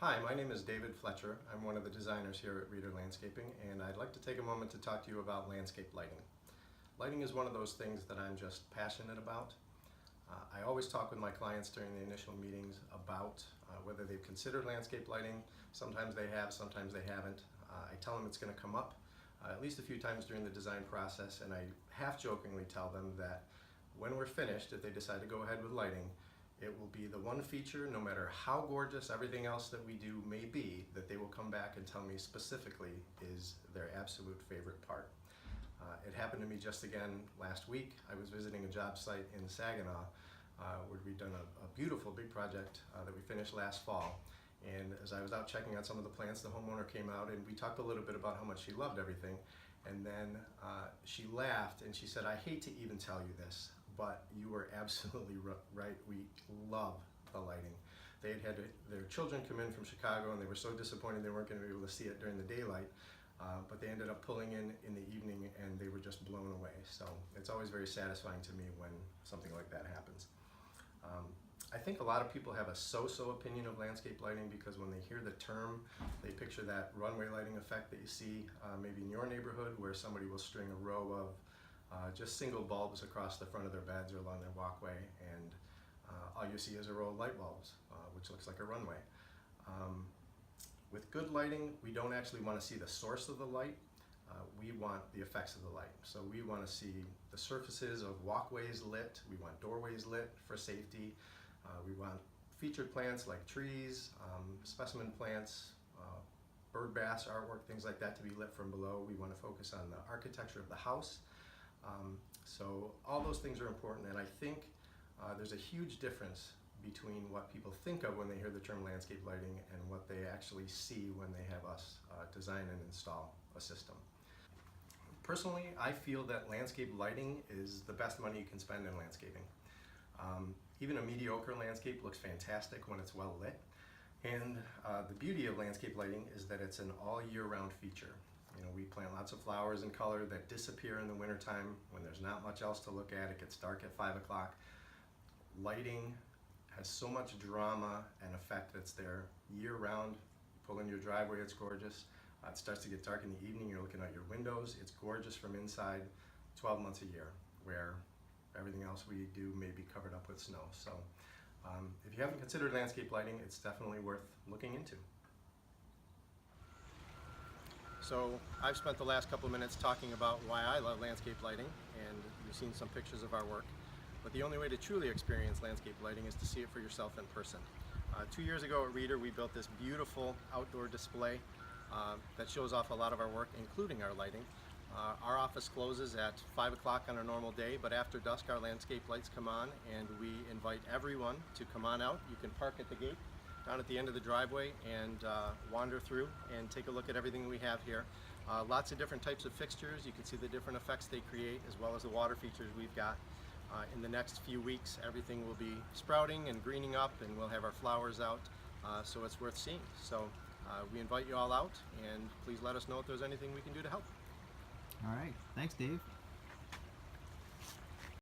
Hi, my name is David Fletcher. I'm one of the designers here at Reader Landscaping, and I'd like to take a moment to talk to you about landscape lighting. Lighting is one of those things that I'm just passionate about. I always talk with my clients during the initial meetings about whether they've considered landscape lighting. Sometimes they have, sometimes they haven't. I tell them it's going to come up at least a few times during the design process, and I half-jokingly tell them that when we're finished, if they decide to go ahead with lighting, it will be the one feature, no matter how gorgeous everything else that we do may be, that they will come back and tell me specifically is their absolute favorite part. It happened to me just again last week. I was visiting a job site in Saginaw where we'd done a beautiful big project that we finished last fall. And as I was out checking out some of the plants, the homeowner came out and we talked a little bit about how much she loved everything. And then she laughed and she said, "I hate to even tell you this, but you were absolutely right. We love the lighting." They had their children come in from Chicago and they were so disappointed they weren't going to be able to see it during the daylight, but they ended up pulling in the evening and they were just blown away. So it's always very satisfying to me when something like that happens. I think a lot of people have a so-so opinion of landscape lighting because when they hear the term, they picture that runway lighting effect that you see maybe in your neighborhood where somebody will string a row of just single bulbs across the front of their beds or along their walkway, and all you see is a row of light bulbs, which looks like a runway. With good lighting, we don't actually want to see the source of the light. We want the effects of the light. So we want to see the surfaces of walkways lit, we want doorways lit for safety, we want featured plants like trees, specimen plants, bird baths, artwork, things like that to be lit from below. We want to focus on the architecture of the house. So all those things are important, and I think there's a huge difference between what people think of when they hear the term landscape lighting and what they actually see when they have us design and install a system. Personally, I feel that landscape lighting is the best money you can spend in landscaping. Even a mediocre landscape looks fantastic when it's well lit. And the beauty of landscape lighting is that it's an all year round feature. You know, we plant lots of flowers in color that disappear in the wintertime when there's not much else to look at. It gets dark at 5 o'clock. Lighting has so much drama and effect that's there year round. You pull in your driveway, it's gorgeous. It starts to get dark in the evening, you're looking out your windows, it's gorgeous from inside, 12 months a year, where everything else we do may be covered up with snow. So if you haven't considered landscape lighting, it's definitely worth looking into. So I've spent the last couple of minutes talking about why I love landscape lighting, and you've seen some pictures of our work. But the only way to truly experience landscape lighting is to see it for yourself in person. 2 years ago at Reader, we built this beautiful outdoor display that shows off a lot of our work, including our lighting. Our office closes at 5 o'clock on a normal day, but after dusk our landscape lights come on and we invite everyone to come on out. You can park at the gate down at the end of the driveway and wander through and take a look at everything we have here. Lots of different types of fixtures. You can see the different effects they create, as well as the water features we've got. In the next few weeks, everything will be sprouting and greening up, and we'll have our flowers out, so it's worth seeing. So we invite you all out, and please let us know if there's anything we can do to help. All right, thanks, Dave.